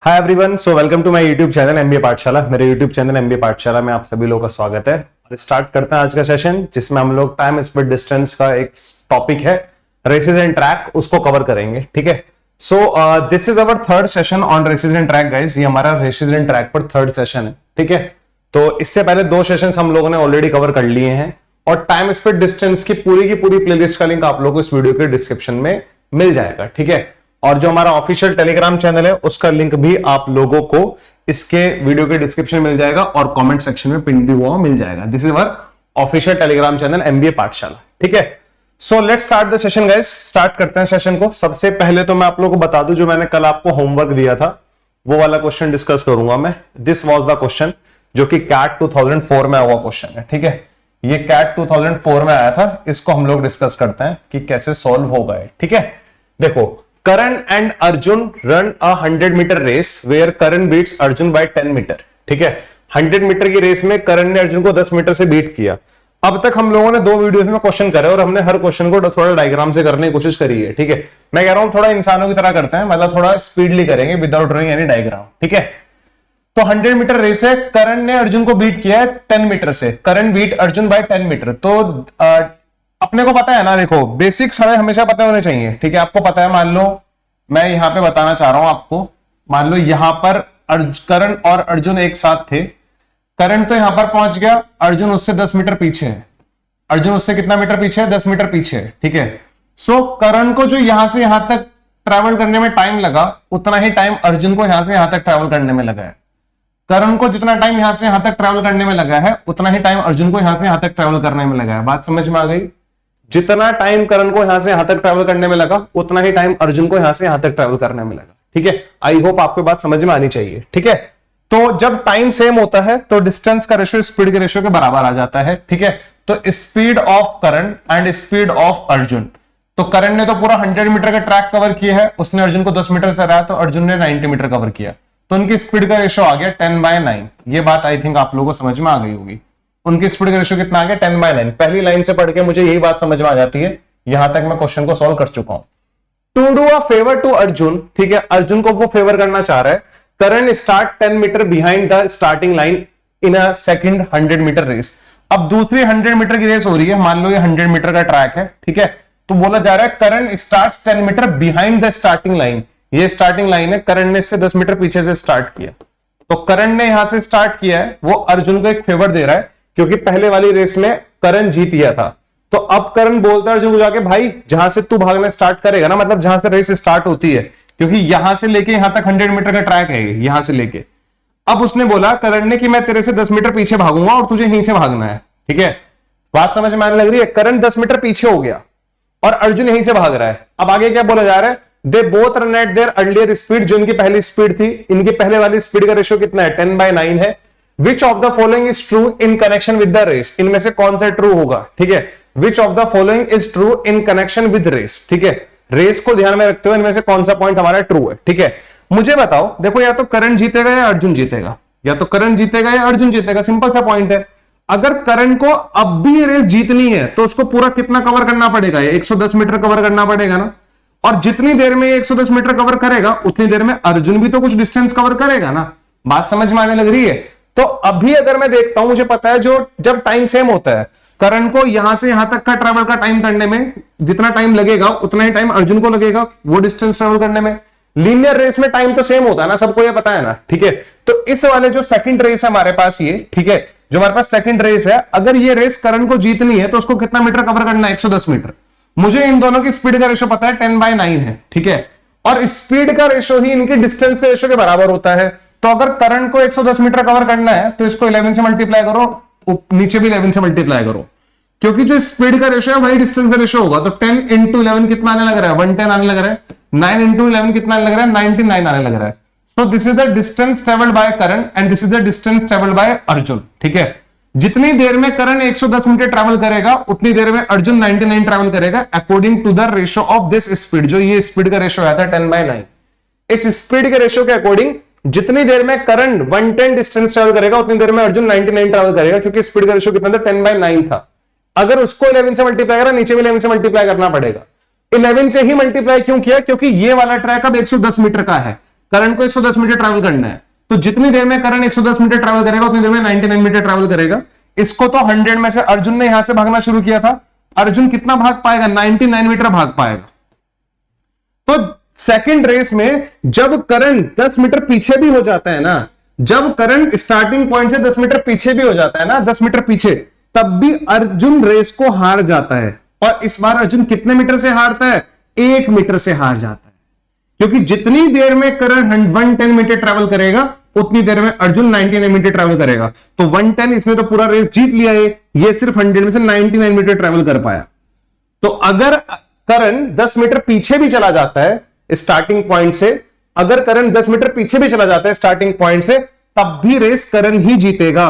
Hi everyone, so welcome to my YouTube channel MBA Pathshala. मेरे YouTube channel MBA पाठशाला में आप सभी लोगों का स्वागत है। और स्टार्ट करते हैं आज का सेशन, जिसमें हम लोग टाइम स्पीड डिस्टेंस का एक टॉपिक है रेसेस एंड ट्रैक, उसको कवर करेंगे। ठीक है, so this is our third session on races and track guys. ये हमारा रेसेस एंड ट्रैक पर थर्ड सेशन है। ठीक है, तो इससे पहले दो सेशन हम लोगों ने ऑलरेडी कवर कर लिए हैं और टाइम स्पीड डिस्टेंस की पूरी प्लेलिस्ट का लिंक आप लोगों को इस वीडियो के डिस्क्रिप्शन में मिल जाएगा। ठीक है, और जो हमारा ऑफिशियल टेलीग्राम चैनल है उसका लिंक भी आप लोगों को इसके वीडियो के डिस्क्रिप्शन में मिल जाएगा और कमेंट सेक्शन में पिन भी हुआ मिल जाएगा। This is our official Telegram channel MBA पाठशाला। ठीक है, so let's start the session guys. Start करते हैं सेशन को। सबसे पहले तो मैं आप लोगों को बता दूं, जो मैंने कल आपको होमवर्क दिया था वो वाला क्वेश्चन डिस्कस करूंगा मैं। दिस वाज द क्वेश्चन जो कि कैट 2004 में हुआ क्वेश्चन है। ठीक है, ये कैट 2004 में आया था। इसको हम लोग डिस्कस करते हैं कि कैसे सॉल्व होगा। ठीक है, देखो, Karan and Arjun run a 100 meter race where Karan beats Arjun by 10 meter। ठीक है, 100 मीटर की रेस में करण ने अर्जुन को 10 मीटर से बीट किया। अब तक हम लोगों ने दो वीडियोस में क्वेश्चन करे और हमने हर क्वेश्चन को थोड़ा डायग्राम से करने की कोशिश करी है। ठीक है, मैं कह रहा हूं थोड़ा इंसानों की तरह करते हैं, मतलब थोड़ा स्पीडली करेंगे विदाउट ड्राइंग एनी डायग्राम। ठीक है, तो 100 मीटर रेस है, करण ने अर्जुन को बीट किया है 10 मीटर से। करण बीट अर्जुन बाय 10 मीटर। तो अपने को पता है ना, देखो बेसिक्स हमें हमेशा पता होने चाहिए। ठीक है, आपको पता है, मान लो मैं यहां पे बताना चाह रहा हूं आपको, मान लो यहां पर करण और अर्जुन एक साथ थे। करण तो यहां पर पहुंच गया, अर्जुन उससे 10 मीटर पीछे है। अर्जुन उससे कितना मीटर पीछे है? 10 मीटर पीछे है। ठीक है, सो करण को जो यहां से यहां तक ट्रैवल करने में टाइम लगा, उतना ही टाइम अर्जुन को यहां से यहां तक ट्रैवल करने में लगा है। करण को जितना टाइम यहां से यहां तक ट्रैवल करने में लगा है, उतना ही टाइम अर्जुन को यहां से यहां तक ट्रैवल करने में लगा है। बात समझ में आ गई? जितना टाइम करण को यहां से यहां तक ट्रैवल करने में लगा, उतना ही टाइम अर्जुन को यहां से यहां तक ट्रैवल करने में लगा। ठीक है, आई होप आपको बात समझ में आनी चाहिए। ठीक है, तो जब टाइम सेम होता है तो डिस्टेंस का रेशियो स्पीड के रेशियो के बराबर आ जाता है। ठीक है, तो speed of Karan and speed of Arjun, तो करण ने तो पूरा 100 मीटर का ट्रैक कवर किया है, उसने अर्जुन को 10 मीटर से हराया, तो अर्जुन ने 90 मीटर कवर किया, तो उनकी स्पीड का रेशियो आ गया 10/9। ये बात आई थिंक आप लोगों को समझ में आ गई होगी। उनकी स्पीड का रेशियो कितना आ गया? 10/9। पहली लाइन से पढ़ के मुझे यही बात समझ में आ जाती है। यहां तक मैं क्वेश्चन को सॉल्व कर चुका हूं। To do a favour to Arjun, ठीक है, अर्जुन को वो फेवर करना चाह रहा है। Karan start 10 metre behind the starting line in a second 100 metre race. अब दूसरी 100 मीटर की रेस हो रही है, मान लो ये 100 मीटर का ट्रैक है। ठीक है, तो बोला जा रहा है Karan starts 10 metre behind the starting line. ये स्टार्टिंग लाइन है, करण ने इससे 10 मीटर पीछे से स्टार्ट किया। तो करण ने यहां से स्टार्ट किया है, वो अर्जुन को एक फेवर दे रहा है क्योंकि पहले वाली रेस में करण जीत गया था। तो अब करण बोलता है अर्जुन को जाके, भाई जहां से तू भागना स्टार्ट करेगा ना, मतलब जहां से रेस स्टार्ट होती है, क्योंकि यहां से लेके यहां तक 100 मीटर का ट्रैक है, यहां से लेके। अब उसने बोला करण ने कि मैं तेरे से 10 मीटर पीछे भागूंगा और तुझे यहीं से भागना है। ठीक है, बात समझ में आने लग रही है? करण 10 मीटर पीछे हो गया और अर्जुन यहीं से भाग रहा है। अब आगे क्या बोला जा रहा है? They both run at there earlier speed, जो इनकी पहली स्पीड थी, इनकी पहले वाली स्पीड का रेशियो कितना है? 10/9 है। Which of the following is true in connection with the race? इनमें से कौन सा ट्रू होगा? ठीक है, Which of the following is true in connection with race? ठीक है, रेस को ध्यान में रखते हुए इनमें से कौन सा पॉइंट हमारा ट्रू है? ठीक है, मुझे बताओ, देखो या तो करण जीतेगा या अर्जुन जीतेगा, या तो करण जीतेगा या अर्जुन जीतेगा। सिंपल सा पॉइंट है। अगर करण को अब भी ये रेस जीतनी है तो उसको पूरा कितना कवर करना पड़ेगा? 110 मीटर कवर करना पड़ेगा ना। और जितनी देर में 110 मीटर कवर करेगा, उतनी देर में अर्जुन भी तो कुछ डिस्टेंस कवर करेगा ना। बात समझ में आने लग रही है? तो अभी अगर मैं देखता हूं, मुझे पता है जो जब टाइम सेम होता है, करण को यहां से यहां तक का ट्रैवल का टाइम करने में जितना टाइम लगेगा, उतना ही टाइम अर्जुन को लगेगा वो डिस्टेंस ट्रैवल करने में। लीनियर रेस में टाइम तो सेम होता है ना, सबको ये पता है ना। ठीक है, तो इस वाले जो सेकंड रेस है हमारे पास, ये ठीक है, जो हमारे पास सेकंड रेस है, अगर ये रेस करण को जीतनी है तो उसको कितना मीटर कवर करना है? 110 मीटर। मुझे इन दोनों की स्पीड का रेशियो पता है, 10/9 है। ठीक है, और स्पीड का रेशियो ही इनकी डिस्टेंस के रेशियो के बराबर होता है। तो अगर करंट को 110 मीटर कवर करना है तो इसको 11 से मल्टीप्लाई करो, नीचे भी 11 से मल्टीप्लाई करो, क्योंकि जो स्पीड का रेशियो है वही डिस्टेंस का रेशियो होगा। तो 10 इंटू 11 कितना आने लग रहा है? 110 आने लग रहा है। 9 इंटू 11 कितना आने लग रहा है? 99 आने लग रहा है। So this is the distance travelled bye Karan and this is the distance travelled bye Arjun. ठीक है, जितनी देर में करण 110 मीटर ट्रैवल करेगा, उतनी देर में अर्जुन 99 ट्रैवल करेगा, according to the ratio of this speed. जो ये स्पीड का रेशियो आया था 10/9, इस स्पीड के रेशियो के अकॉर्डिंग जितनी देर में करंट 110 डिस्टेंस ट्रैवल करेगा, उतनी देर में अर्जुन 99 ट्रैवल करेगा, क्योंकि स्पीड का रेशियो कितना था? 10/9 था। अगर उसको 11 से मल्टीप्लाई करा, नीचे भी 11 से मल्टीप्लाई करना पड़ेगा। 11 से ही मल्टीप्लाई क्यों किया? क्योंकि ये वाला ट्रैक अब 110 मीटर का है, करंट को 110 मीटर ट्रैवल करना है, तो जितनी देर में करंट 110 मीटर ट्रैवल करेगा उतनी देर में 99 मीटर ट्रैवल करेगा। इसको तो 100 में से अर्जुन ने यहां से भागना शुरू किया था, अर्जुन कितना भाग पाएगा, 99 मीटर भाग पाएगा। तो सेकंड रेस में जब करंट 10 मीटर पीछे भी हो जाता है ना, जब करंट स्टार्टिंग पॉइंट से 10 मीटर पीछे भी हो जाता है ना, 10 मीटर पीछे, तब भी अर्जुन रेस को हार जाता है। और इस बार अर्जुन कितने मीटर से हारता है, 1 मीटर से हार जाता है, क्योंकि जितनी देर में करंट 110 मीटर ट्रैवल करेगा उतनी देर में अर्जुन 99 मीटर ट्रैवल करेगा। तो 110, इसने तो पूरा रेस जीत लिया है, ये सिर्फ 100 में से 99 मीटर ट्रैवल कर पाया। तो अगर करंट 10 मीटर पीछे भी चला जाता है स्टार्टिंग पॉइंट से, अगर करंट 10 मीटर पीछे भी चला जाता है स्टार्टिंग पॉइंट से, तब भी रेस करंट ही जीतेगा,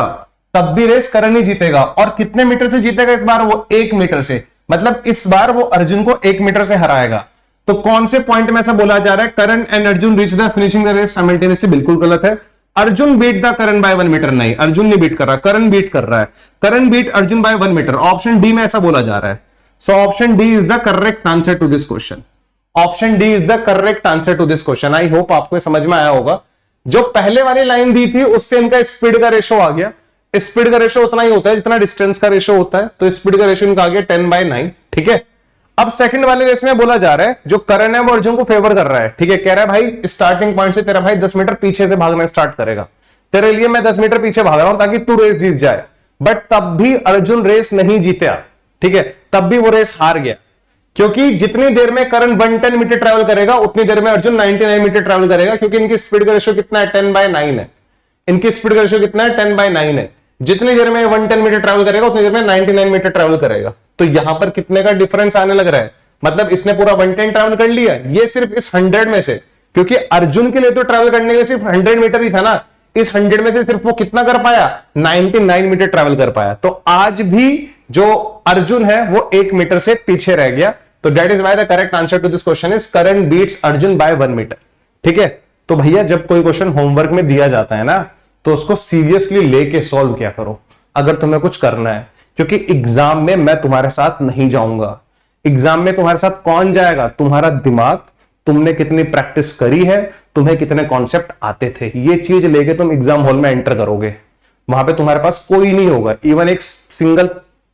तब भी रेस करंट ही जीतेगा। और कितने मीटर से जीतेगा इस बार, वो 1 मीटर से, मतलब इस बार वो अर्जुन को 1 मीटर से हराएगा। तो कौन से पॉइंट में ऐसा बोला जा रहा है, current and Arjun reach the finishing the race simultaneously, बिल्कुल गलत है। Arjun beat the current by 1 metre, नहीं, अर्जुन नहीं बीट कर रहा, करंट बीट कर रहा है, current beat Arjun by 1 metre. Option D में ऐसा बोला जा रहा है। So option D is the correct answer to this question. Option D is the correct answer to this question. I hope आपको समझ में आया होगा। जो पहले वाली लाइन दी थी उससे इनका स्पीड का रेशो आ गया, स्पीड का रेशो उतना ही होता है जितना डिस्टेंस का रेशो होता है, तो स्पीड का रेशो इनका आ गया 10/9, ठीक है। अब सेकंड वाले रेस में बोला जा रहा है जो करंट है वो अर्जुन को फेवर कर रहा है, ठीक है। कह रहा है भाई स्टार्टिंग पॉइंट से तेरा भाई 10 मीटर पीछे से भागना स्टार्ट करेगा, तेरे लिए मैं 10 मीटर पीछे भाग रहा हूं ताकि तू रेस जीत जाए। बट तब भी अर्जुन रेस नहीं जीता, ठीक है, तब भी वो रेस हार गया, क्योंकि जितनी देर में करंट 110 मीटर ट्रैवल करेगा उतनी देर में अर्जुन 99 मीटर ट्रैवल करेगा, क्योंकि इनकी स्पीड का रेशो कितना है, 10/9 है। इनकी स्पीड का रेशो कितना है, 10/9 है। जितनी देर में 110 मीटर ट्रैवल करेगा उतनी देर में 99 मीटर ट्रैवल करेगा। तो यहां पर कितने का डिफरेंस आने लग रहा है, मतलब इसने पूरा 110 ट्रैवल कर लिया, ये सिर्फ इस 100 में से, क्योंकि अर्जुन के लिए तो ट्रैवल करने के सिर्फ 100 मीटर ही था ना, इस 100 में से सिर्फ वो कितना कर पाया, 99 मीटर ट्रैवल कर पाया। तो आज भी जो अर्जुन है वो 1 मीटर से पीछे रह गया। तो that is why the correct answer to this question is current beats Arjun by 1 metre, ठीक है। तो भैया जब कोई क्वेश्चन होमवर्क में दिया जाता है ना, तो उसको सीरियसली लेके सॉल्व किया करो अगर तुम्हें कुछ करना है, क्योंकि एग्जाम में मैं तुम्हारे साथ नहीं जाऊंगा। एग्जाम में तुम्हारे साथ कौन जाएगा, तुम्हारा दिमाग, तुमने कितनी प्रैक्टिस करी है, तुम्हें कितने कॉन्सेप्ट आते थे, ये चीज लेके तुम एग्जाम हॉल में एंटर करोगे। वहां पे तुम्हारे पास कोई नहीं होगा, इवन एक सिंगल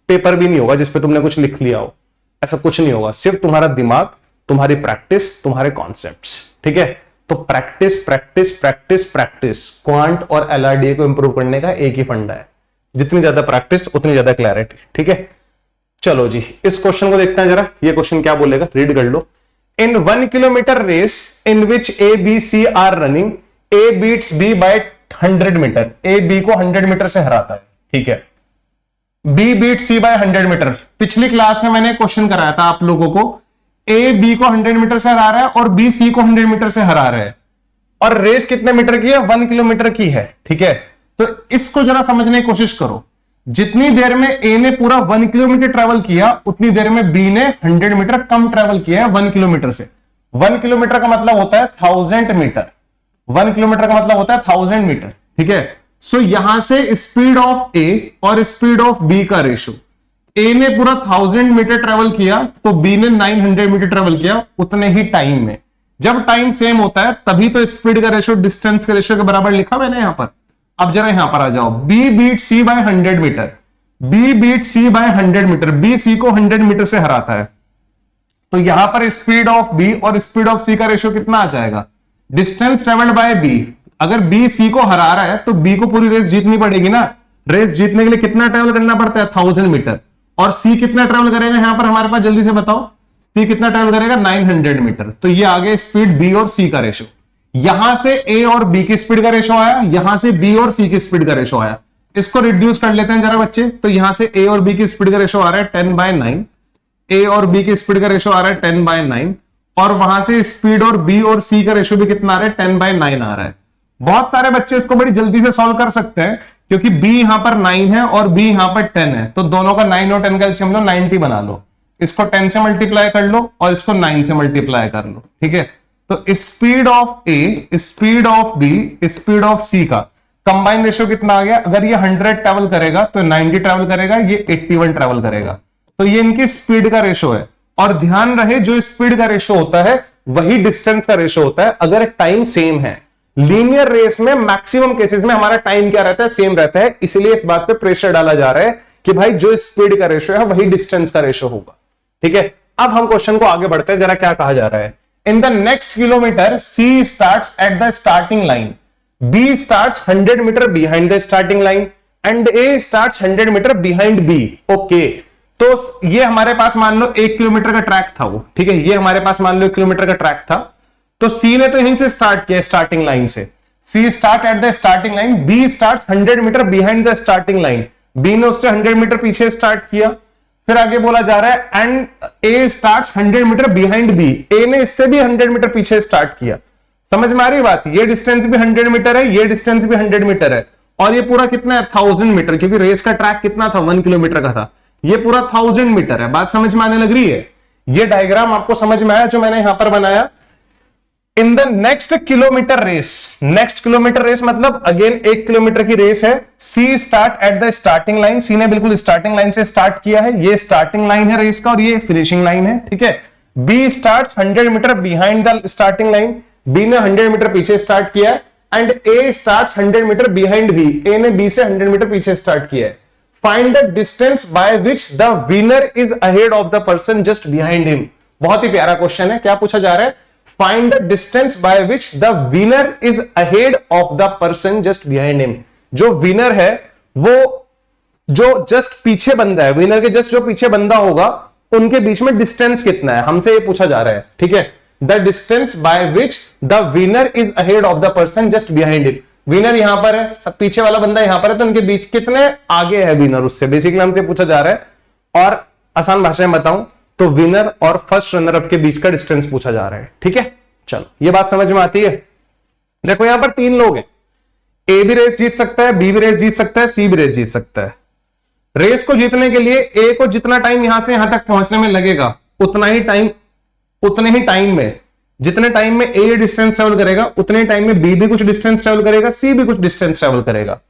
पेपर भी नहीं होगा जिसपे तुमने कुछ लिख लिया हो, ऐसा कुछ नहीं होगा। सिर्फ तुम्हारा दिमाग, तुम्हारी प्रैक्टिस, तुम्हारे कॉन्सेप्ट्स, ठीक है। तो practice practice practice practice, quant और एलआरडीए को इंप्रूव करने का एक ही फंडा है, जितनी ज्यादा प्रैक्टिस उतनी ज्यादा क्लैरिटी, ठीक है। चलो जी, इस क्वेश्चन को देखते हैं जरा। ये क्वेश्चन क्या बोलेगा, रीड कर लो। In 1 kilometre race in which A B C are running, A beats B by 100 metre. A B को 100 मीटर से हराता है, ठीक है। B beat C by 100 metre. पिछली क्लास में मैंने क्वेश्चन कराया था आप लोगों को, ए बी को 100 मीटर से हरा रहा है और बी सी को 100 मीटर से हरा रहा है, और रेस कितने मीटर की है, 1 किलोमीटर की है, ठीक है। तो इसको जरा समझने की कोशिश करो। जितनी देर में ए ने पूरा 1 किलोमीटर ट्रेवल किया उतनी देर में बी ने 100 मीटर कम ट्रेवल किया है 1 किलोमीटर से। 1 किलोमीटर का मतलब होता है 1000 मीटर, 1 किलोमीटर का मतलब होता है 1000 मीटर, ठीक है। सो यहां से स्पीड ऑफ ए और स्पीड ऑफ बी का रेशो, ए ने पूरा 1000 मीटर ट्रेवल किया तो बी ने 900 मीटर ट्रेवल किया उतने ही टाइम में। जब टाइम सेम होता है तभी तो स्पीड का रेशो डिस्टेंस के रेशो के बराबर लिखा मैंने यहां पर। अब जरा यहां पर आ जाओ, B beat C by 100 metre, B beat C by 100 metre, B C को 100 मीटर से हराता है। तो यहां पर स्पीड ऑफ बी और स्पीड ऑफ सी का रेशो कितना आ जाएगा, डिस्टेंस ट्रेवल्ड बाय बी। अगर बी सी को हरा रहा है तो बी को पूरी रेस जीतनी पड़ेगी ना। रेस जीतने के लिए कितना ट्रेवल करना पड़ता है, 1000 मीटर। और सी कितना ट्रेवल करेगा यहां पर हमारे पास, जल्दी से बताओ, सी कितना ट्रेवल करेगा, 900 मीटर। तो ये आगे स्पीड बी और सी का रेशो। यहां से ए और बी की स्पीड का रेशो आया, यहां से बी और सी की स्पीड का रेशो आया। इसको रिड्यूस कर लेते हैं जरा बच्चे। तो यहां से ए और बी की स्पीड का रेशो आ रहा है 10/9, ए और बी की स्पीड का रेशो आ रहा है 10/9, और वहां से स्पीड और बी और सी का रेशो भी कितना आ रहा है, 10/9 आ रहा है। बहुत सारे बच्चे इसको बड़ी जल्दी से सॉल्व कर सकते हैं, क्योंकि बी यहां पर 9 है और बी यहां पर 10 है, तो दोनों का 9 और 10 का एलसीएम लो, 90 बना लो। इसको 10 से मल्टीप्लाई कर लो और इसको 9 से मल्टीप्लाई कर लो, ठीक है। तो speed of A, speed of B, speed of C का कंबाइन रेशियो कितना आ गया, अगर ये 100 ट्रेवल करेगा तो 90 ट्रेवल करेगा, ये 81 ट्रेवल करेगा। तो ये इनकी स्पीड का रेशो है। और ध्यान रहे जो स्पीड का रेशो होता है वही डिस्टेंस का रेशो होता है अगर टाइम सेम है। लीनियर रेस में मैक्सिमम केसेस में हमारा टाइम क्या रहता है, सेम रहता है, इसलिए इस बात पे प्रेशर डाला जा रहा है कि भाई जो स्पीड का रेशो है वही डिस्टेंस का रेशो होगा। ठीक है, अब हम क्वेश्चन को आगे बढ़ते हैं, जरा क्या कहा जा रहा है। In the next kilometre C starts at the starting line, B starts 100 metre behind the starting line and A starts 100 metre behind B. Okay, तो ये हमारे पास मान लो 1 किलोमीटर का ट्रैक था वो, ठीक है, ये हमारे पास मान लो 1 किलोमीटर का ट्रैक था। तो सी ने तो यहीं से स्टार्ट किया, स्टार्टिंग लाइन से। C start at the starting line, B start 100 metre behind the starting line, B ने उससे 100 मीटर पीछे स्टार्ट किया। फिर आगे बोला जा रहा है and A start 100 metre behind B, A ने इससे भी 100 मीटर पीछे स्टार्ट किया। समझ में आ रही बात, ये डिस्टेंस भी 100 मीटर है, ये डिस्टेंस भी 100 मीटर है, और ये पूरा कितना है 1000 मीटर, क्योंकि रेस का ट्रैक कितना था 1 किलोमीटर का था, ये पूरा 1000 मीटर है। बात समझ में आने लग रही है? ये डायग्राम आपको समझ में आया जो मैंने यहां पर बनाया? In the next kilometre race, next kilometre race मतलब अगेन 1 किलोमीटर की रेस है। C start at the starting line, C ने बिल्कुल स्टार्टिंग लाइन से स्टार्ट किया है, ये स्टार्टिंग लाइन है रेस का और ये फिनिशिंग लाइन है। ठीक है, B start 100 metre behind the starting line, B ने 100 मीटर पीछे स्टार्ट किया and A start 100 metre behind B, A ने बी से 100 मीटर पीछे स्टार्ट किया है। Find the distance by which the winner is ahead of the person just behind him. बहुत ही प्यारा क्वेश्चन है। क्या पूछा जा रहा है? Find the distance by which the winner is ahead of the person just behind him. जो विनर है वो जो जस्ट पीछे बंदा है, विनर के जस्ट जो पीछे बंदा होगा उनके बीच में डिस्टेंस कितना है, हमसे ये पूछा जा रहा है। ठीक है, the distance by which the winner is ahead of the person just behind him. Winner यहां पर है, सब पीछे वाला बंदा यहां पर है, तो उनके बीच कितने आगे है विनर उससे, बेसिकली हमसे पूछा जा रहा है। और आसान भाषा में बताऊं तो विनर और फर्स्ट रनर अप के बीच का डिस्टेंस पूछा जा रहा है। ठीक है, चलो ये बात समझ में आती है। देखो यहां पर 3 लोग हैं, ए भी रेस जीत सकता है, बी भी रेस जीत सकता है, सी भी रेस जीत सकता है। रेस को जीतने के लिए ए को जितना टाइम यहां से यहां तक पहुंचने में लगेगा उतने ही टाइम में, जितने टाइम में ए डिस्टेंस ट्रेवल करेगा उतने टाइम में बी भी कुछ डिस्टेंस ट्रेवल करेगा, सी भी कुछ डिस्टेंस ट्रेवल करेगा।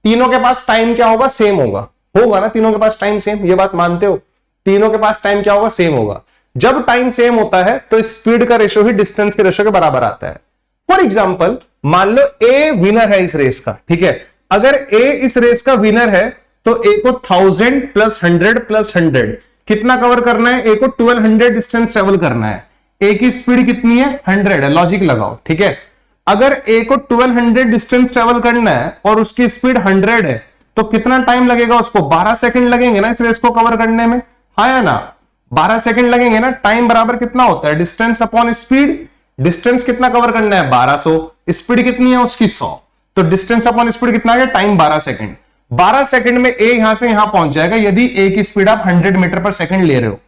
तीनों के पास टाइम क्या होगा? सेम होगा ना, तीनों के पास टाइम सेम, ये बात मानते हो? तीनों के पास टाइम क्या होगा? सेम होगा। जब टाइम सेम होता है तो स्पीड का रेशो ही डिस्टेंस के रेशो के बराबर आता है। फॉर एग्जाम्पल मान लो ए विनर है इस रेस का, ठीक है, अगर ए इस रेस का विनर है तो ए को 1000 प्लस 100 प्लस 100 कितना कवर करना है? ए को 1200 डिस्टेंस ट्रेवल करना है। ए की स्पीड कितनी है? 100 है, लॉजिक लगाओ। ठीक है, अगर ए को 1200 डिस्टेंस ट्रेवल करना है और उसकी स्पीड 100 है तो कितना टाइम लगेगा उसको? 12 सेकंड लगेंगे ना इस रेस को कवर करने में, हाँ या ना? 12 सेकंड लगेंगे ना। टाइम बराबर कितना होता है? Distance upon speed. डिस्टेंस कितना कवर करना है? 1200, स्पीड कितनी है उसकी? 100, तो डिस्टेंस अपॉन स्पीड कितना आ गया? Time 12 second. 12 सेकंड में ए यहां से यहां पहुंच जाएगा यदि ए की स्पीड आप 100 मीटर पर सेकंड ले रहे हो।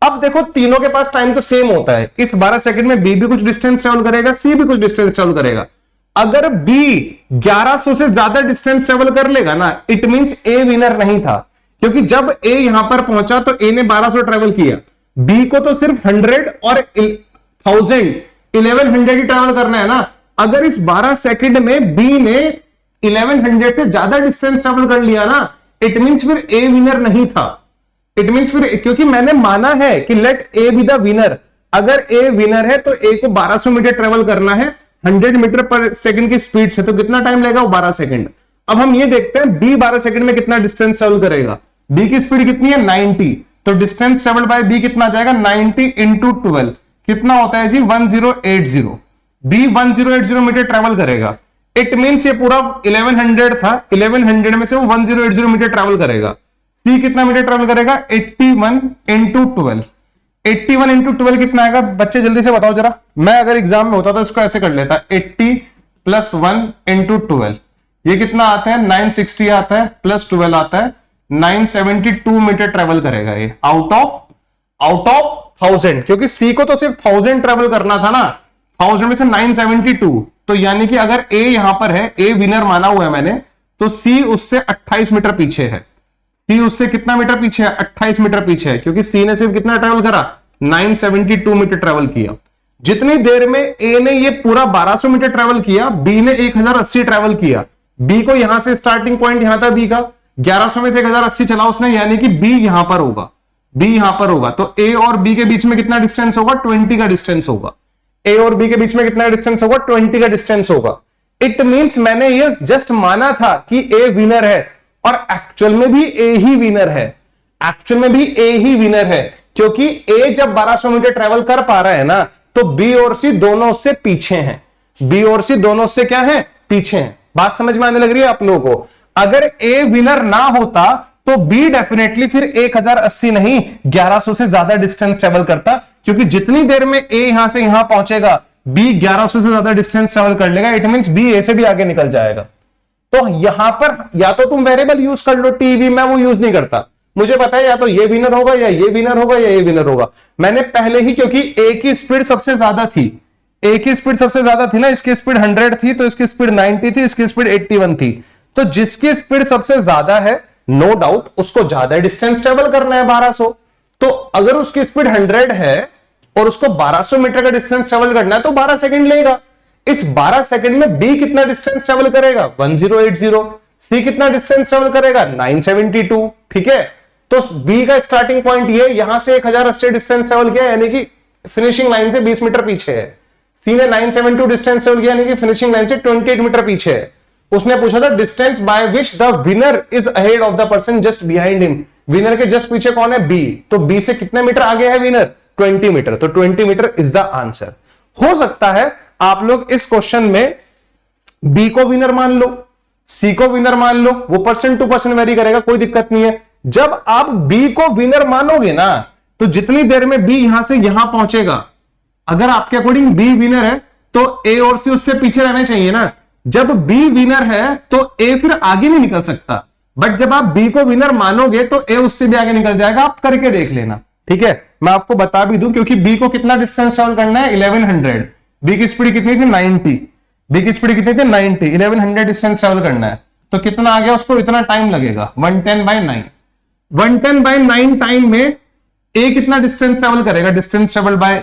अब देखो तीनों के पास टाइम तो सेम होता है, इस 12 सेकंड में बी भी कुछ डिस्टेंस ट्रेवल करेगा, सी भी कुछ डिस्टेंस ट्रेवल करेगा। अगर बी 1100 से ज्यादा डिस्टेंस ट्रेवल कर लेगा ना, इट मींस ए विनर नहीं था, क्योंकि जब ए यहां पर पहुंचा तो ए ने 1200 ट्रेवल किया, बी को तो सिर्फ 100 और 1000 1100 ही ट्रेवल करना है ना। अगर इस 12 सेकंड में बी ने 1100 से ज्यादा डिस्टेंस ट्रेवल कर लिया ना, इट मींस फिर ए विनर नहीं था। इट मींस फिर, क्योंकि मैंने माना है कि let A be the winner, अगर ए विनर है तो ए को 1200 मीटर ट्रेवल करना है 100 मीटर पर सेकंड की स्पीड से, तो कितना टाइम लगेगा? वो 12 सेकंड। अब हम ये देखते हैं बी 12 सेकंड में कितना डिस्टेंस ट्रेवल करेगा। बी की स्पीड कितनी है? 90, तो डिस्टेंस ट्रेवल बाय बी कितना आ जाएगा? 90 इंटू 12 कितना होता है जी? 1080। बी 1080 मीटर ट्रेवल करेगा। इट मींस ये पूरा 1100 था, 1100 में से वो 1080 मीटर ट्रेवल करेगा। सी कितना मीटर ट्रेवल करेगा? 81 इंटू 12। 81 इंटू 12 कितना आएगा? बच्चे जल्दी से बताओ जरा। मैं अगर एग्जाम में होता तो इसको ऐसे कर लेता, 80 प्लस 1 इंटू 12, ये कितना आता है? 960 आता है, प्लस 12 आता है 972 मीटर ट्रेवल करेगा ये आउट ऑफ 1000, क्योंकि सी को तो सिर्फ 1000 ट्रेवल करना था ना, 1000 में से 972, तो यानी कि अगर ए यहां पर है, ए विनर माना हुआ है मैंने, तो सी उससे 28 मीटर पीछे है। सी उससे कितना मीटर पीछे है? 28 मीटर पीछे है, क्योंकि सी ने सिर्फ कितना ट्रेवल करा? 972 मीटर ट्रेवल किया। जितनी देर में ए ने ये पूरा 1200 मीटर ट्रेवल किया, बी ने 1080 ट्रेवल किया। बी को यहां से स्टार्टिंग पॉइंट यहां था बी का, 1100 में से 1080 चला उसने, यानी कि बी यहां पर होगा, बी यहां पर होगा। तो ए और बी के बीच में कितना डिस्टेंस होगा? 20 का डिस्टेंस होगा। ए और बी के बीच में कितना डिस्टेंस होगा, 20 का डिस्टेंस होगा। इट मींस मैंने ये जस्ट माना था कि ए विनर है, और एक्चुअल में भी ए ही विनर है, एक्चुअल में भी ए ही विनर है, क्योंकि ए जब 1200 मीटर ट्रेवल कर पा रहा है ना, तो बी और सी दोनों उससे पीछे हैं, बी और सी दोनों उससे क्या है, पीछे हैं। बात समझ में आने लग रही है आप लोगों को? अगर ए विनर ना होता तो बी डेफिनेटली फिर 1080 नहीं 1100 से ज्यादा डिस्टेंस ट्रेवल करता, क्योंकि जितनी देर में ए यहां से यहां पहुंचेगा बी 1100 से ज्यादा डिस्टेंस ट्रेवल कर लेगा। इट मींस बी ए से भी आगे निकल जाएगा। तो यहां पर या तो तुम वेरिएबल यूज कर लो टीवी, मैं वो यूज नहीं करता, मुझे पता है या तो ये विनर होगा या ये विनर होगा या ये विनर होगा। मैंने पहले ही, क्योंकि ए की स्पीड सबसे ज्यादा थी, ए की स्पीड सबसे ज्यादा थी ना, इसकी स्पीड 100 थी तो इसकी स्पीड 90 थी, इसकी स्पीड 81 थी। तो जिसकी स्पीड सबसे ज्यादा है नो डाउट उसको ज्यादा डिस्टेंस ट्रेवल करना है 1200। तो अगर उसकी स्पीड 100 है और उसको 1200 मीटर का डिस्टेंस ट्रेवल करना है तो 12 सेकंड लेगा। इस 12 सेकंड में बी कितना डिस्टेंस ट्रेवल करेगा, 1080। सी कितना डिस्टेंस ट्रेवल करेगा, 972। ठीक है, तो बी का स्टार्टिंग पॉइंट ये, यहां से 1080 डिस्टेंस ट्रेवल किया, यानी कि फिनिशिंग लाइन से 20 मीटर पीछे है। सी ने 972 डिस्टेंस ट्रेवल किया, यानी कि फिनिशिंग लाइन से 28 मीटर पीछे है। उसने पूछा था distance by which the winner is ahead of the person just behind him. Winner के जस्ट पीछे कौन है, बी। तो बी से कितने मीटर आगे है विनर, 20 मीटर। तो 20 मीटर इज द आंसर। हो सकता है आप लोग इस क्वेश्चन में बी को विनर मान लो, सी को विनर मान लो, वो पर्सन टू पर्सन वेरी करेगा, कोई दिक्कत नहीं है। जब आप बी को विनर मानोगे ना, तो जितनी देर में बी यहां से यहां पहुंचेगा, अगर आपके अकॉर्डिंग बी विनर है तो ए और सी उससे पीछे रहने चाहिए ना। जब बी विनर है तो ए फिर आगे नहीं निकल सकता, बट जब आप बी को विनर मानोगे तो ए उससे भी आगे निकल जाएगा। आप करके देख लेना, ठीक है। मैं आपको बता भी दूं, क्योंकि बी को कितना डिस्टेंस ट्रेवल करना है, 1100। बी की स्पीड कितनी थी, 90। बी की स्पीड कितनी थी, 90। 1100 डिस्टेंस ट्रेवल करना है, तो कितना आ गया, उसको इतना टाइम लगेगा, 110/9। 110/9 टाइम में ए कितना डिस्टेंस ट्रेवल करेगा, डिस्टेंस ट्रेवल बाय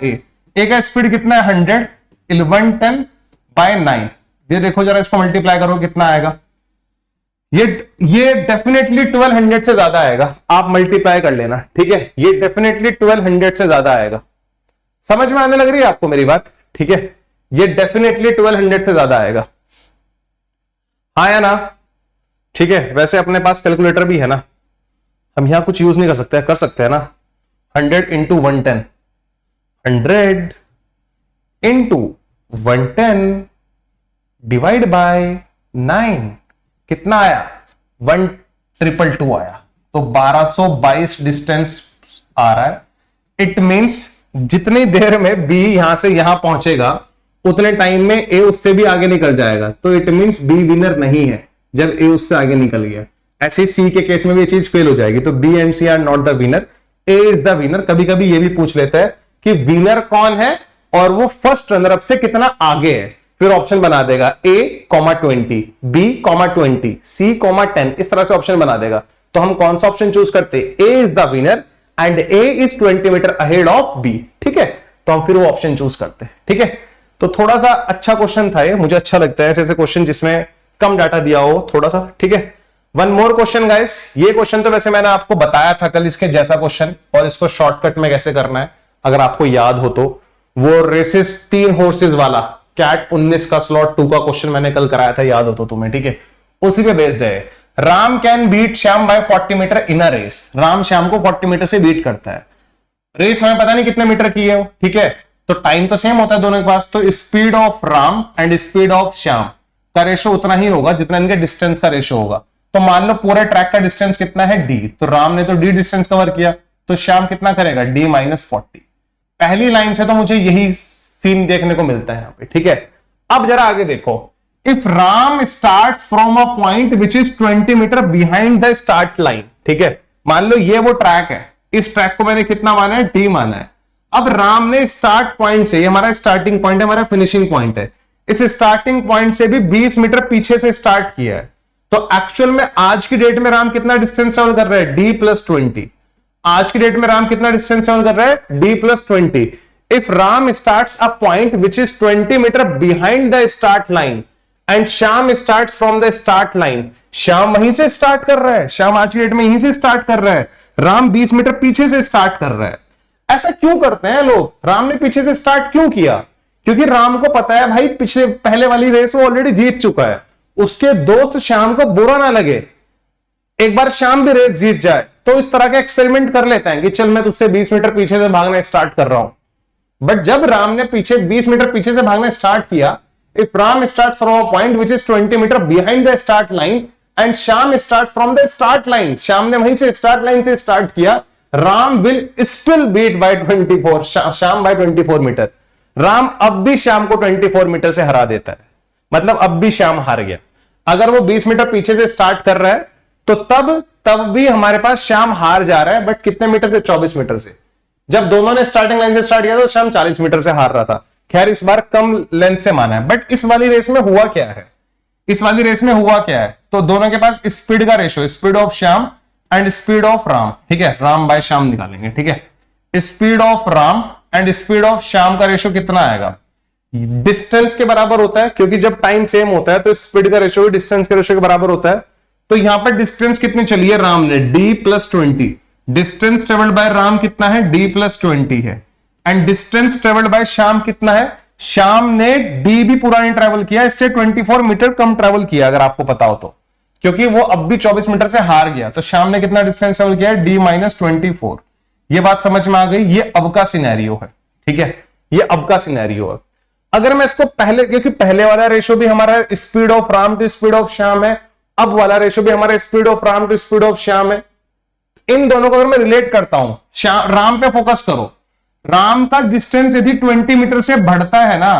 ए का स्पीड कितना है, 100। 110/9, ये देखो जरा, इसको मल्टीप्लाई करो कितना आएगा। ये डेफिनेटली 1200 से ज्यादा आएगा, आप मल्टीप्लाई कर लेना, ठीक है। ये डेफिनेटली 1200 से ज्यादा आएगा। समझ में आने लग रही है आपको मेरी बात, ठीक है। ये डेफिनेटली 1200 से ज्यादा आएगा, हाँ या ना, ठीक है। वैसे अपने पास कैलकुलेटर भी है ना, हम यहां कुछ यूज नहीं कर सकते, कर सकते हैं ना। 100 × 110, 100 × 110 डिवाइड बाय 9 कितना आया, 1222 आया। तो 1222 डिस्टेंस आ रहा है। इट मींस जितनी देर में बी यहां से यहां पहुंचेगा उतने टाइम में ए उससे भी आगे निकल जाएगा। तो इट मींस बी विनर नहीं है जब ए उससे आगे निकल गया। ऐसे सी के केस में भी ये चीज फेल हो जाएगी। तो B and C are not the winner, A is the winner. कभी कभी ये भी पूछ लेता है कि विनर कौन है और वो फर्स्ट रनर अप से कितना आगे है, फिर ऑप्शन बना देगा A,20, B,20, C,10, इस तरह से ऑप्शन बना देगा। तो हम कौन सा ऑप्शन चूज करते, A is the winner and A is 20 metre ahead of B, ठीक है। तो हम फिर वो ऑप्शन चूज करते हैं, ठीक है। तो थोड़ा सा अच्छा क्वेश्चन था ये, मुझे अच्छा लगता है ऐसे क्वेश्चन जिसमें कम डाटा दिया हो थोड़ा सा, ठीक है। वन मोर क्वेश्चन गाइस, ये क्वेश्चन तो वैसे मैंने आपको बताया था कल इसके जैसा क्वेश्चन, और इसको शॉर्टकट में कैसे करना है अगर आपको याद हो तो। वो रेसेस 3 हॉर्सेस वाला कैट 19 का स्लॉट 2 का क्वेश्चन मैंने कल कराया था, याद हो तो तुम्हें, ठीक है। उसी पे बेस्ड है। Ram can beat Shyam by 40 metre in a race. Ram Shyam को 40 मीटर से बीट करता है। रेस हमें पता नहीं कितने मीटर की है, ठीक है। तो टाइम तो सेम होता है दोनों के पास। तो speed of Ram and speed of Shyam का रेशो उतना ही होगा जितना इनके डिस्टेंस का रेशो होगा। तो मान लो पूरे ट्रैक का डिस्टेंस कितना है, d। तो राम ने तो d डिस्टेंस कवर किया, तो श्याम कितना करेगा, d-40। पहली लाइन से तो मुझे यही सीन देखने को मिलता है यहां पे, ठीक है। अब जरा आगे देखो, if Ram starts from a point which is 20 metre behind the start line, ठीक है। मान लो ये वो ट्रैक है, इस ट्रैक को मैंने कितना माना है, d माना है। अब राम ने स्टार्ट पॉइंट से, ये हमारा स्टार्टिंग पॉइंट है, हमारा फिनिशिंग पॉइंट है, इस स्टार्टिंग पॉइंट से भी 20 मीटर पीछे से स्टार्ट किया है। तो एक्चुअल में आज की डेट में राम कितना डिस्टेंस ट्रेवल कर रहा है, d+20। आज की डेट में राम कितना डिस्टेंस ट्रेवल कर रहा है, d+20। If Ram starts a point which is 20 metre behind the start line and Shyam starts from the start line, Shyam वहीं से स्टार्ट कर रहा है, श्याम आज की डेट में यहीं से स्टार्ट कर रहा है, राम 20 मीटर पीछे से स्टार्ट कर रहा है। ऐसा क्यों करते हैं लोग, राम ने पीछे से स्टार्ट क्यों किया, क्योंकि राम को पता है भाई पिछले पहले वाली रेस वो ऑलरेडी जीत चुका है, उसके दोस्त श्याम को बुरा ना लगे एक बार श्याम भी रेस जीत जाए, तो इस तरह का एक्सपेरिमेंट कर लेते हैं कि चल मैं तुझसे 20 मीटर पीछे से भागना स्टार्ट कर रहा हूं। बट जब राम ने पीछे 20 मीटर पीछे से भागना स्टार्ट किया, if Ram start from a point which is 20 metre behind the start line and Shyam start from the start line, Shyam ने वहीं से स्टार्ट लाइन से स्टार्ट किया, Ram will still beat by 24, Shyam by 24 metre. Ram अब भी श्याम को 24 मीटर से हरा देता है, मतलब अब भी श्याम हार गया। अगर वो 20 मीटर पीछे से स्टार्ट कर रहा है तो तब भी हमारे पास श्याम हार जा रहा है, बट कितने मीटर से? 24 मीटर से। जब दोनों ने स्टार्टिंग लाइन से स्टार्ट किया तो श्याम 40 मीटर से हार रहा था। खैर इस बार कम लेंथ से माना है, बट इस वाली रेस में हुआ क्या है? इस वाली रेस में हुआ क्या है? तो दोनों के पास स्पीड का ratio, speed of Shyam and speed of Ram, ठीक है, राम बाय श्याम निकालेंगे, ठीक है। Speed of Ram and speed of Shyam का रेशो कितना आएगा? डिस्टेंस के बराबर होता है, क्योंकि जब टाइम सेम होता है तो स्पीड का रेशो भी डिस्टेंस के रेशो के बराबर होता है। तो यहां पर डिस्टेंस कितनी चली है राम ने? d+20। Distance travelled by Ram कितना है? d+20 है। And distance travelled bye Shyam कितना है? श्याम ने d भी पूरा नहीं ट्रेवल किया, इससे 24 मीटर कम ट्रेवल किया, अगर आपको पता हो तो, क्योंकि वो अब भी 24 मीटर से हार गया। तो श्याम ने कितना डिस्टेंस ट्रेवल किया है? d-24। ये बात समझ में आ गई? ये अब का सिनेरियो है, ठीक है, ये अब का सिनेरियो है। अगर मैं इसको पहले, क्योंकि पहले वाला रेशो भी हमारा speed of Ram to speed of Shyam है, अब वाला रेशो भी हमारा speed of Ram to speed of Shyam है, इन दोनों को अगर मैं रिलेट करता हूं, राम पे फोकस करो। राम का डिस्टेंस यदि 20 मीटर से बढ़ता है ना,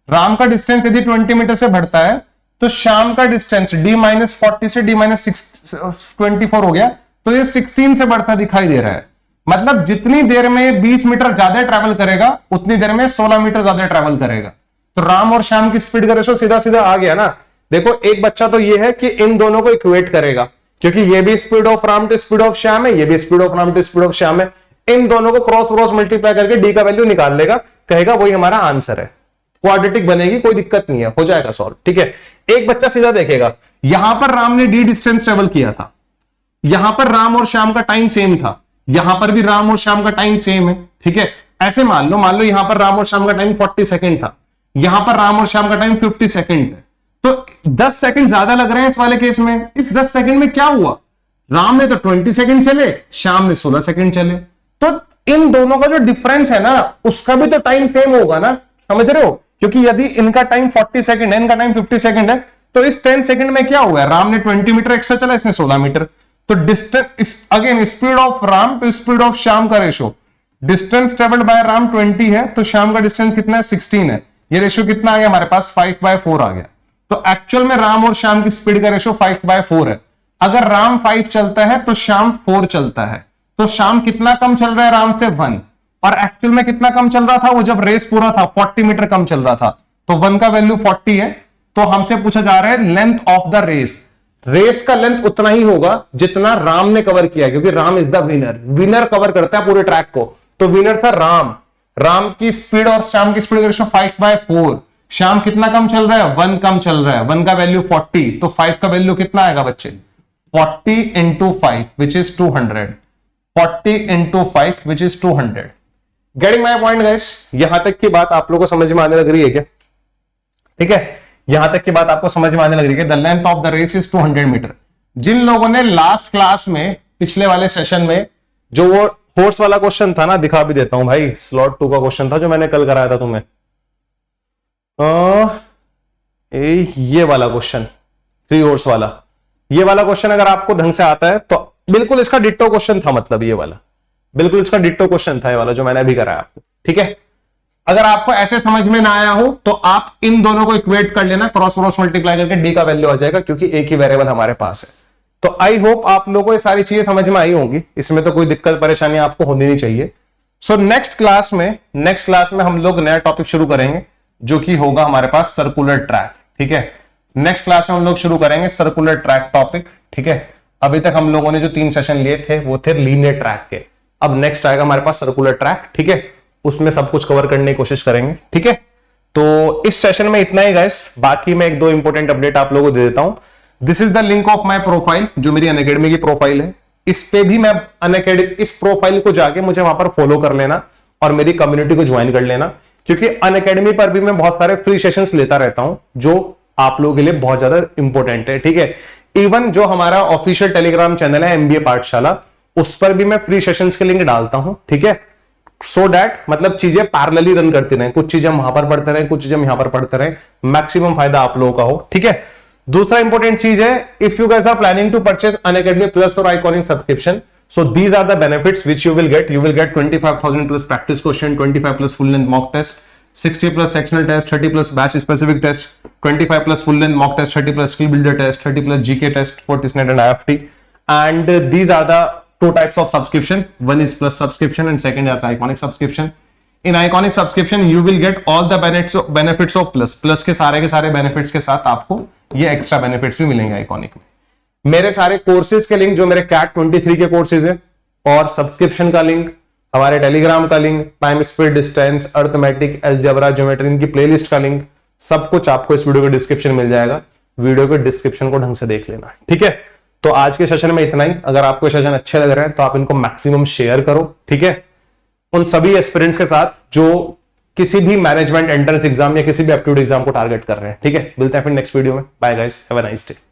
राम का डिस्टेंस यदि 20 मीटर से बढ़ता है, तो श्याम का डिस्टेंस d-40 से d-24 हो गया, तो ये 16 से बढ़ता दिखाई दे रहा है। मतलब जितनी देर में 20 मीटर ज्यादा ट्रैवल करेगा, उतनी देर में 16 मीटर ज्यादा ट्रैवल करेगा। तो राम और श्याम की स्पीड का रेशो सीधा सीधा आ गया ना। देखो एक बच्चा तो ये है कि इन दोनों को इक्वेट करेगा, क्योंकि ये भी speed of Ram to speed of Shyam है, ये भी speed of Ram to speed of Shyam है। इन दोनों को क्रॉस मल्टीप्लाई करके डी का वैल्यू निकाल लेगा, कहेगा वही हमारा आंसर है। क्वाड्रेटिक बनेगी, कोई दिक्कत नहीं है, हो जाएगा सॉल्व, ठीक है। एक बच्चा सीधा देखेगा, यहां पर राम ने डी डिस्टेंस ट्रेवल किया था, यहां पर राम और श्याम का टाइम सेम था, यहां पर भी राम और श्याम का टाइम सेम है, ठीक है। ऐसे मान लो यहां पर राम और श्याम का टाइम 40 सेकंड था, यहां पर राम और श्याम का टाइम 50 सेकंड है, तो 10 सेकंड ज्यादा लग रहे हैं इस वाले केस में। इस 10 सेकंड में क्या हुआ? राम ने तो 20 सेकंड चले, श्याम ने 16 सेकंड चले, तो इन दोनों का जो डिफरेंस है ना, उसका भी तो टाइम सेम होगा ना, समझ रहे हो? क्योंकि यदि इनका टाइम 40 सेकंड है, इनका टाइम 50 सेकंड है, तो इस 10 सेकंड में क्या हुआ? राम ने 20 मीटर एक्स्ट्रा चला, इसने 16 मीटर। तो distance again speed of Ram to speed of Shyam का ratio, distance travelled by Ram 20 है, तो श्याम का डिस्टेंस कितना है? 16 है। ये रेशो कितना आ गया हमारे पास? 5/4 आ गया। तो एक्चुअल में राम और श्याम की स्पीड का रेशो 5/4 है। अगर राम 5 चलता है तो श्याम 4 चलता है, तो श्याम कितना कम चल रहा है राम से? 1। और एक्चुअल में कितना कम चल रहा था वो? जब रेस पूरा था 40 मीटर कम चल रहा था, तो 1 का वैल्यू 40 है। तो हमसे पूछा जा रहा है length of the race, race का लेंथ उतना ही होगा जितना राम ने कवर किया, क्योंकि Ram is the winner, winner cover करता है पूरे ट्रैक को, तो विनर था राम। राम की स्पीड और श्याम की स्पीड का रेशो 5/4। श्याम कितना कम चल रहा है? 1 कम चल रहा है, 1 का वैल्यू 40, तो 5 का वैल्यू कितना आएगा बच्चे? 40 into 5 which is 200, 40 into 5 which is 200। Getting my point guys? यहां तक की बात आप लोगों को समझ में आने लग रही है क्या? ठीक है, यहां तक की बात आपको समझ में आने लग रही है? The length of the race is 200 metre. जिन लोगों ने लास्ट क्लास में, पिछले वाले सेशन में, जो वो हॉर्स वाला क्वेश्चन था ना, दिखा भी देता हूं भाई, स्लॉट 2 का क्वेश्चन था जो मैंने कल कराया था तुम्हें, ये वाला क्वेश्चन 3 हॉर्स वाला, ये वाला क्वेश्चन अगर आपको ढंग से आता है तो बिल्कुल इसका डिट्टो क्वेश्चन था, मतलब ये वाला बिल्कुल इसका डिट्टो क्वेश्चन था, ये वाला जो मैंने अभी कराया आपको, ठीक है। अगर आपको ऐसे समझ में ना आया हो तो आप इन दोनों को इक्वेट कर लेना, क्रॉस मल्टीप्लाई करके डी का वैल्यू आ जाएगा, क्योंकि एक ही वेरिएबल हमारे पास है। तो आई होप आप लोगों को ये सारी चीजें समझ में आई होंगी, इसमें तो कोई दिक्कत परेशानी आपको होनी नहीं चाहिए। सो नेक्स्ट क्लास में हम लोग नया टॉपिक शुरू करेंगे, जो कि होगा हमारे पास सर्कुलर ट्रैक, ठीक है। नेक्स्ट क्लास में हम लोग शुरू करेंगे सर्कुलर ट्रैक टॉपिक, ठीक है। अभी तक हम लोगों ने जो 3 सेशन लिए थे वो थे लीनियर ट्रैक के, अब नेक्स्ट आएगा हमारे पास सर्कुलर ट्रैक, ठीक है। उसमें सब कुछ कवर करने की कोशिश करेंगे, ठीक है। तो इस सेशन में इतना ही गाइस, बाकी मैं 1-2 इंपॉर्टेंट अपडेट आप लोगों को दे देता हूं। This is the link of my profile, जो मेरी अनअकैडमी की प्रोफाइल है। इस पे भी मैं अनअकैडमी, इस प्रोफाइल को जाके मुझे वहां पर फॉलो कर लेना और मेरी कम्युनिटी को ज्वाइन कर लेना, क्योंकि अनअकैडमी पर भी मैं बहुत सारे फ्री सेशंस लेता रहता हूं जो आप लोगों के लिए बहुत ज्यादा इंपॉर्टेंट है, ठीक है। इवन जो हमारा ऑफिशियल टेलीग्राम चैनल है एमबीए पाठशाला, उस पर भी मैं फ्री सेशंस के लिंक डालता हूं, ठीक है। सो दैट मतलब चीजें पैरेलली रन करती रहें, कुछ चीजें वहां पर पढ़ते रहें, कुछ चीजें यहां पर पढ़ते रहें, मैक्सिमम फायदा आप लोगों का हो, ठीक है। दूसरा इंपॉर्टेंट चीज है, if you guys are planning to purchase Unacademy plus or iconic subscription, so these are the benefits which you will get. You will get 25,000 plus practice question, 25 plus full length mock test, 60 plus sectional test, 30 plus batch specific test, 25 plus full length mock test, 30 plus skill builder test, 30 plus GK test for TISNET and IFT. And these are the two types of subscription. One is plus subscription and second is iconic subscription. In iconic subscription you will get all the benefits of plus. Plus के सारे benefits के साथ आपको ये extra benefits भी मिलेंगे iconic में। मेरे सारे कोर्सेज के लिंक जो मेरे कैट 23 के कोर्सेज है और सब्सक्रिप्शन का लिंक, हमारे टेलीग्राम का link, time speed distance, arithmetic, algebra, geometry, इनकी प्लेलिस्ट का लिंक, सब कुछ आपको इस वीडियो के डिस्क्रिप्शन मिल जाएगा। वीडियो के डिस्क्रिप्शन को ढंग से देख लेना, ठीक है। तो आज के सेशन में इतना ही। अगर आपको सेशन अच्छे लग रहे हैं तो आप इनको मैक्सिमम शेयर करो, ठीक है, उन सभी एस्पिरेंट्स के साथ जो किसी भी मैनेजमेंट एंट्रेंस एग्जाम या किसी भी एप्टीट्यूड एग्जाम को टारगेट कर रहे हैं, ठीक है। मिलते हैं फिर नेक्स्ट वीडियो में। Bye guys, have a nice day.